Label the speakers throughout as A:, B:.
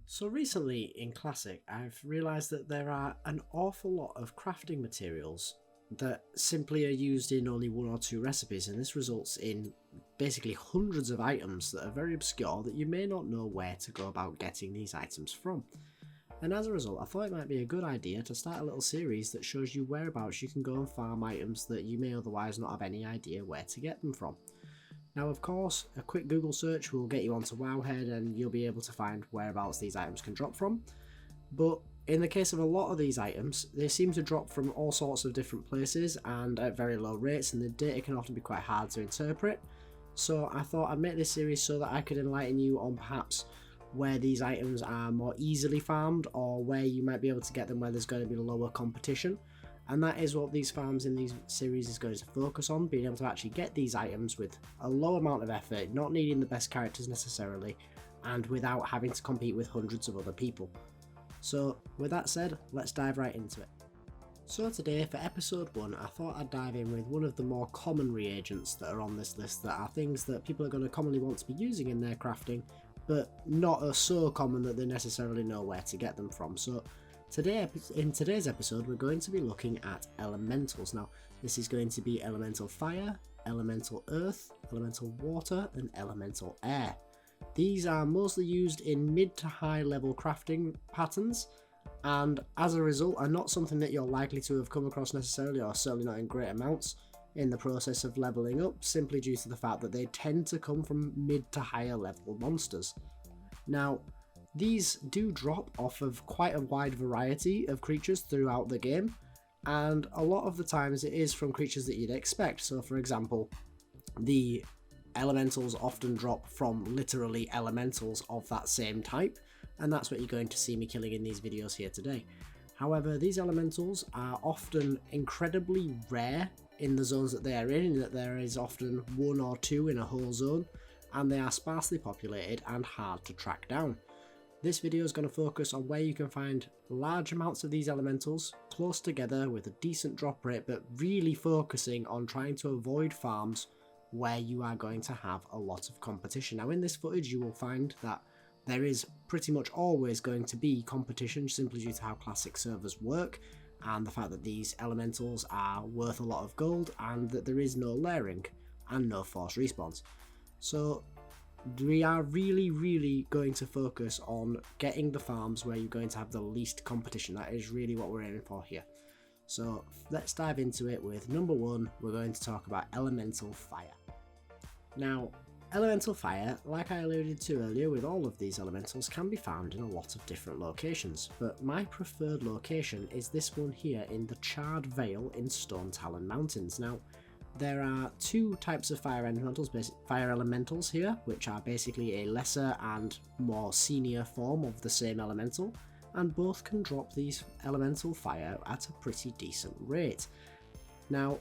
A: So recently in Classic, I've realised that there are an awful lot of crafting materials that simply are used in only one or two recipes, and this results in basically hundreds of items that are very obscure that you may not know where to go about getting these items from. And as a result, I thought it might be a good idea to start a little series that shows you whereabouts you can go and farm items that you may otherwise not have any idea where to get them from. Now, of course, a quick Google search will get you onto Wowhead and you'll be able to find whereabouts these items can drop from. But in the case of a lot of these items, they seem to drop from all sorts of different places and at very low rates, and the data can often be quite hard to interpret. So I thought I'd make this series so that I could enlighten you on perhaps where these items are more easily farmed, or where you might be able to get them where there's going to be lower competition. And that is what these farms in these series is going to focus on, being able to actually get these items with a low amount of effort, not needing the best characters necessarily, and without having to compete with hundreds of other people. So with that said, let's dive right into it. So today for episode 1, I thought I'd dive in with one of the more common reagents that are on this list, that are things that people are going to commonly want to be using in their crafting, but not are so common that they necessarily know where to get them from. So in today's episode, we're going to be looking at elementals. Now, this is going to be elemental fire, elemental earth, elemental water, and elemental air. These are mostly used in mid to high level crafting patterns, and as a result are not something that you're likely to have come across necessarily, or certainly not in great amounts in the process of leveling up, simply due to the fact that they tend to come from mid to higher level monsters. Now, these do drop off of quite a wide variety of creatures throughout the game, and a lot of the times it is from creatures that you'd expect. So for example, the elementals often drop from literally elementals of that same type, and that's what you're going to see me killing in these videos here today. However, these elementals are often incredibly rare in the zones that they are in that there is often one or two in a whole zone, and they are sparsely populated and hard to track down. This video is going to focus on where you can find large amounts of these elementals close together with a decent drop rate, but really focusing on trying to avoid farms where you are going to have a lot of competition. Now in this footage you will find that there is pretty much always going to be competition, simply due to how classic servers work and the fact that these elementals are worth a lot of gold and that there is no layering and no force respawns. So we are really going to focus on getting the farms where you're going to have the least competition. That is really what we're aiming for here. So let's dive into it with number 1. We're going to talk about elemental fire. Now, elemental fire, like I alluded to earlier with all of these elementals, can be found in a lot of different locations, but my preferred location is this one here in the Charred Vale in Stone Talon Mountains. Now, there are two types of fire elementals here, which are basically a lesser and more senior form of the same elemental, and both can drop these elemental fire at a pretty decent rate. Now,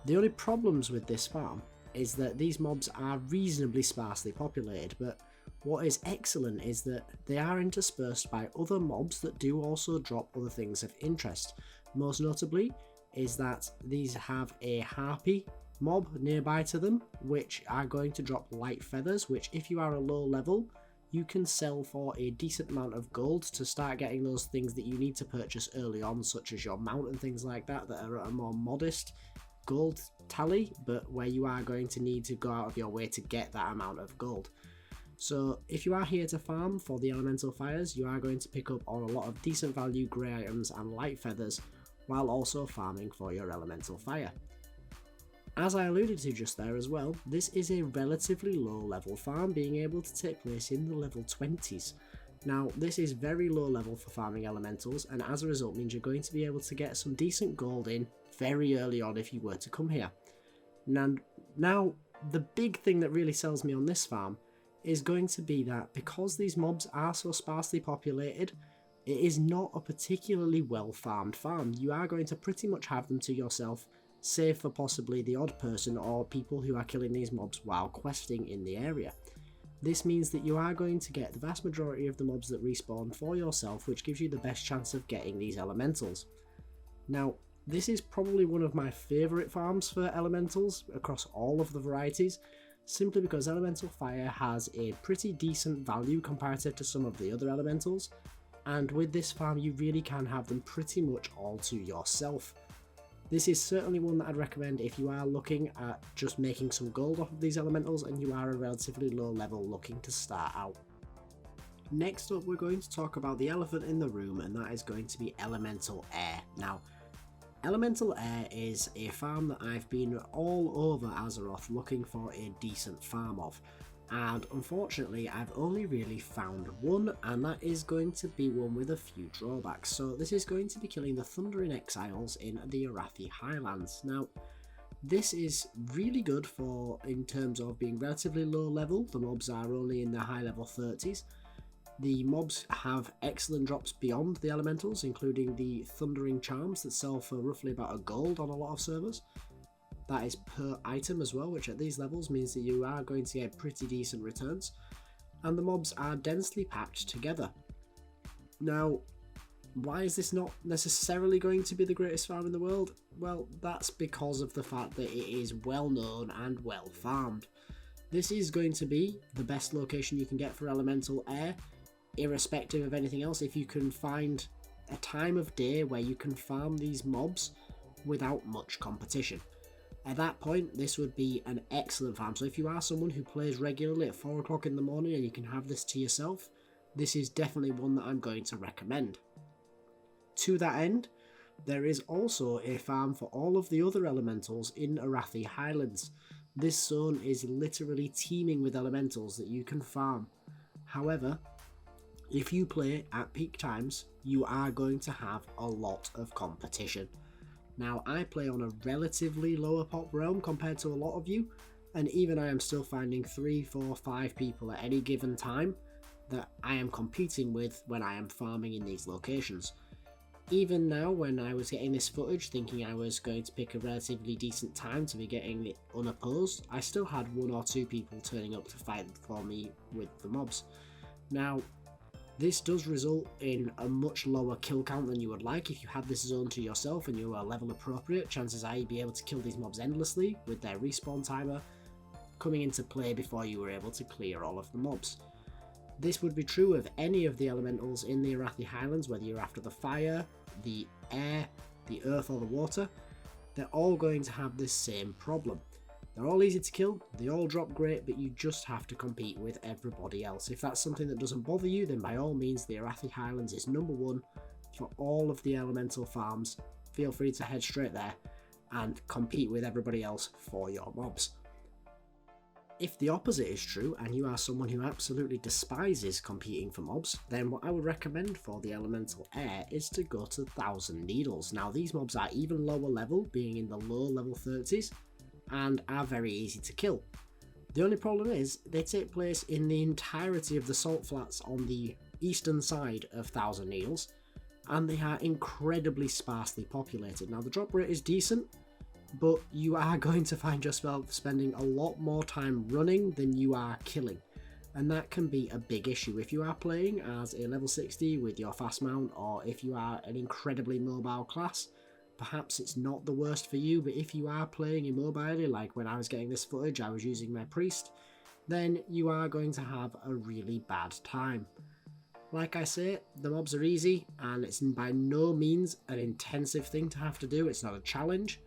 A: the only problems with this farm is that these mobs are reasonably sparsely populated, but what is excellent is that they are interspersed by other mobs that do also drop other things of interest. Most notably is that these have a harpy mob nearby to them, which are going to drop light feathers, which if you are a low level, you can sell for a decent amount of gold to start getting those things that you need to purchase early on, such as your mount and things like that, that are at a more modest gold tally, but where you are going to need to go out of your way to get that amount of gold. So if you are here to farm for the elemental fires, you are going to pick up on a lot of decent value grey items and light feathers, while also farming for your elemental fire. As I alluded to just there as well, this is a relatively low level farm, being able to take place in the level 20s. Now this is very low level for farming elementals, and as a result means you're going to be able to get some decent gold in very early on if you were to come here. Now the big thing that really sells me on this farm is going to be that because these mobs are so sparsely populated, it is not a particularly well farmed farm. You are going to pretty much have them to yourself, save for possibly the odd person or people who are killing these mobs while questing in the area. This means that you are going to get the vast majority of the mobs that respawn for yourself, which gives you the best chance of getting these elementals. Now, this is probably one of my favourite farms for elementals across all of the varieties, simply because elemental fire has a pretty decent value comparative to some of the other elementals, and with this farm you really can have them pretty much all to yourself. This is certainly one that I'd recommend if you are looking at just making some gold off of these elementals and you are a relatively low level looking to start out. Next up, we're going to talk about the elephant in the room, and that is going to be Elemental Air. Now, Elemental Air is a farm that I've been all over Azeroth looking for a decent farm of, and unfortunately I've only really found one, and that is going to be one with a few drawbacks. So this is going to be killing the Thundering Exiles in the Arathi Highlands. Now, this is really good for in terms of being relatively low level. The mobs are only in the high level 30s. The mobs have excellent drops beyond the elementals, including the Thundering Charms that sell for roughly about a gold on a lot of servers. That is per item as well, which at these levels means that you are going to get pretty decent returns. And the mobs are densely packed together. Now, why is this not necessarily going to be the greatest farm in the world? Well, that's because of the fact that it is well known and well farmed. This is going to be the best location you can get for Elemental Air, irrespective of anything else. If you can find a time of day where you can farm these mobs without much competition, at that point this would be an excellent farm. So if you are someone who plays regularly at 4 o'clock in the morning and you can have this to yourself, this is definitely one that I'm going to recommend. To that end, there is also a farm for all of the other elementals in Arathi Highlands. This zone is literally teeming with elementals that you can farm. However, if you play at peak times, you are going to have a lot of competition. Now, I play on a relatively lower pop realm compared to a lot of you, and even I am still finding 3, 4, 5 people at any given time that I am competing with when I am farming in these locations. Even now, when I was getting this footage thinking I was going to pick a relatively decent time to be getting it unopposed, I still had 1 or 2 people turning up to fight for me with the mobs. Now, this does result in a much lower kill count than you would like. If you had this zone to yourself and you are level appropriate, chances are you'd be able to kill these mobs endlessly with their respawn timer coming into play before you were able to clear all of the mobs. This would be true of any of the elementals in the Arathi Highlands, whether you're after the fire, the air, the earth or the water. They're all going to have this same problem. They're all easy to kill, they all drop great, but you just have to compete with everybody else. If that's something that doesn't bother you, then by all means the Arathi Highlands is number 1 for all of the elemental farms. Feel free to head straight there and compete with everybody else for your mobs. If the opposite is true and you are someone who absolutely despises competing for mobs, then what I would recommend for the Elemental Air is to go to 1000 Needles. Now, these mobs are even lower level, being in the low level 30s, and are very easy to kill. The only problem is they take place in the entirety of the salt flats on the eastern side of 1000 Needles, and they are incredibly sparsely populated. Now, the drop rate is decent, but you are going to find yourself spending a lot more time running than you are killing, and that can be a big issue if you are playing as a level 60 with your fast mount, or if you are an incredibly mobile class. Perhaps it's not the worst for you, but if you are playing immobily, like when I was getting this footage I was using my priest, then you are going to have a really bad time. Like I say, the mobs are easy and it's by no means an intensive thing to have to do, it's not a challenge,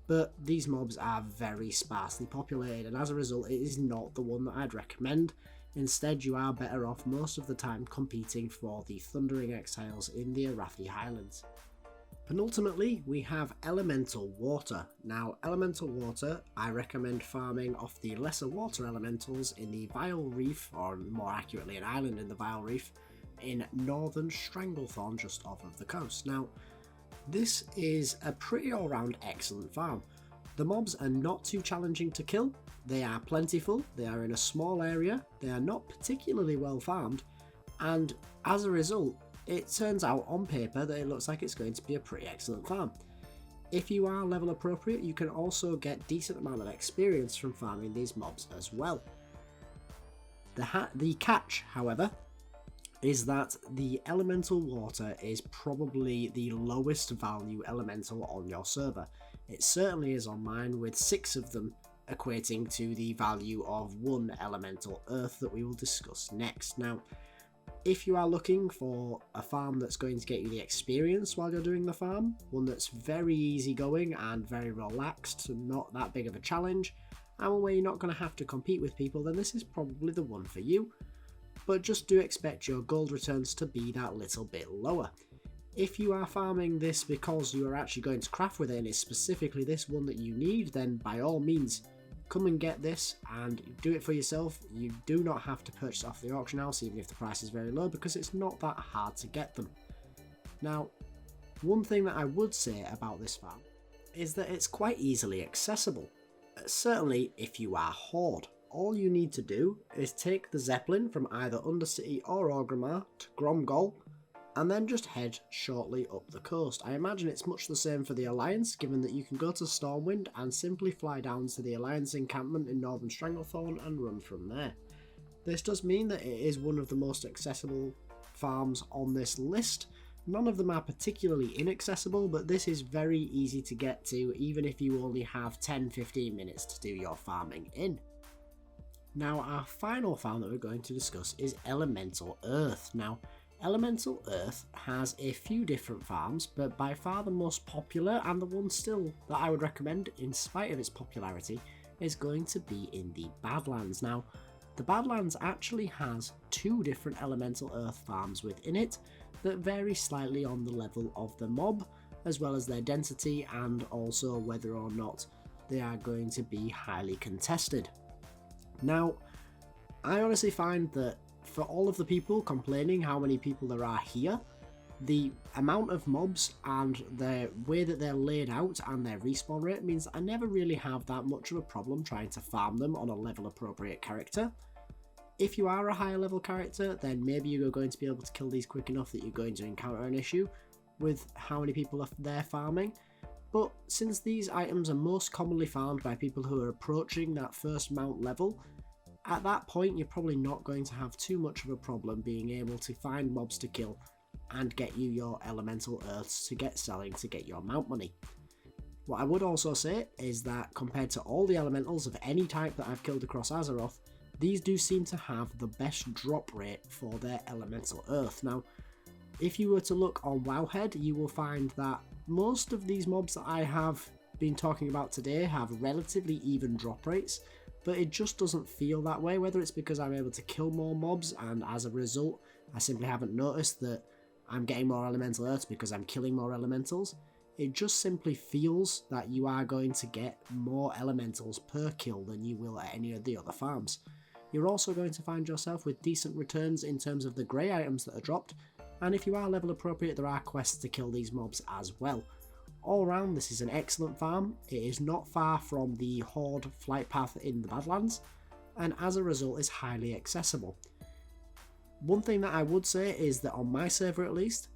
A: but these mobs are very sparsely populated, and as a result it is not the one that I'd recommend. Instead, you are better off most of the time competing for the Thundering Exiles in the Arathi Highlands. Penultimately, we have Elemental Water. Now, Elemental Water, I recommend farming off the lesser water elementals in the Vile Reef, or more accurately an island in the Vile Reef, in northern Stranglethorn just off of the coast. Now, this is a pretty all-round excellent farm. The mobs are not too challenging to kill, they are plentiful, they are in a small area, they are not particularly well farmed, and as a result, it turns out on paper that it looks like it's going to be a pretty excellent farm. If you are level appropriate, you can also get decent amount of experience from farming these mobs as well. The catch, however, is that the Elemental Water is probably the lowest value elemental on your server. It certainly is on mine, with 6 of them equating to the value of 1 elemental earth that we will discuss next. Now, if you are looking for a farm that's going to get you the experience while you're doing the farm, one that's very easygoing and very relaxed and not that big of a challenge, and one where you're not going to have to compete with people, then this is probably the one for you. But just do expect your gold returns to be that little bit lower. If you are farming this because you are actually going to craft with it and it's specifically this one that you need, then by all means come and get this and do it for yourself. You do not have to purchase off the auction house even if the price is very low, because it's not that hard to get them. Now, one thing that I would say about this farm is that it's quite easily accessible. Certainly if you are Horde. All you need to do is take the Zeppelin from either Undercity or Orgrimmar to Gromgol, and then just head shortly up the coast. I imagine it's much the same for the Alliance, given that you can go to Stormwind and simply fly down to the Alliance encampment in Northern Stranglethorn and run from there. This does mean that it is one of the most accessible farms on this list. None of them are particularly inaccessible, but this is very easy to get to, even if you only have 10-15 minutes to do your farming in. Now, our final farm that we're going to discuss is Elemental Earth. Now, Elemental Earth has a few different farms, but by far the most popular, and the one still that I would recommend in spite of its popularity, is going to be in the Badlands. Now, the Badlands actually has 2 different Elemental Earth farms within it that vary slightly on the level of the mob, as well as their density, and also whether or not they are going to be highly contested. Now, I honestly find that for all of the people complaining how many people there are here, the amount of mobs and the way that they're laid out and their respawn rate means that I never really have that much of a problem trying to farm them on a level appropriate character. If you are a higher level character, then maybe you're going to be able to kill these quick enough that you're going to encounter an issue with how many people are there farming. But since these items are most commonly farmed by people who are approaching that first mount level, at that point you're probably not going to have too much of a problem being able to find mobs to kill and get you your elemental earths to get selling to get your mount money. What I would also say is that compared to all the elementals of any type that I've killed across Azeroth, these do seem to have the best drop rate for their elemental earth. Now, if you were to look on Wowhead, you will find that most of these mobs that I have been talking about today have relatively even drop rates, but it just doesn't feel that way, whether it's because I'm able to kill more mobs and as a result I simply haven't noticed that I'm getting more elemental earths because I'm killing more elementals. It just simply feels that you are going to get more elementals per kill than you will at any of the other farms. You're also going to find yourself with decent returns in terms of the grey items that are dropped, and if you are level appropriate there are quests to kill these mobs as well. All round, this is an excellent farm. It is not far from the Horde flight path in the Badlands, and as a result is highly accessible. One thing that I would say is that on my server at least,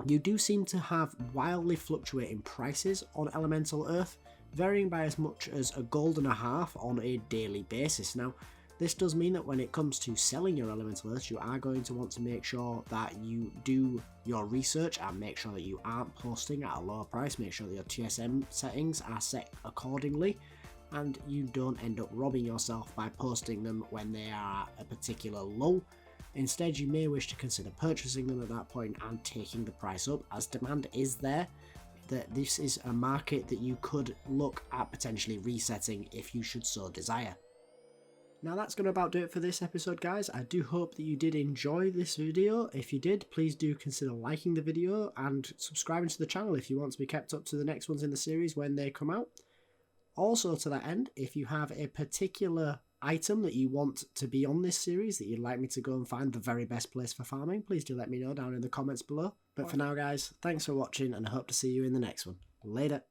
A: you do seem to have wildly fluctuating prices on Elemental Earth, varying by as much as $1.50 on a daily basis. Now, this does mean that when it comes to selling your Elemental Earths, you are going to want to make sure that you do your research and make sure that you aren't posting at a lower price. Make sure that your TSM settings are set accordingly, and you don't end up robbing yourself by posting them when they are at a particular low. Instead, you may wish to consider purchasing them at that point and taking the price up, as demand is there. That this is a market that you could look at potentially resetting if you should so desire. Now that's going to about do it for this episode, guys. I do hope that you did enjoy this video. If you did, please do consider liking the video and subscribing to the channel if you want to be kept up to the next ones in the series when they come out. Also, to that end, if you have a particular item that you want to be on this series that you'd like me to go and find the very best place for farming, please do let me know down in the comments below. But for now, guys, thanks for watching and I hope to see you in the next one. Later.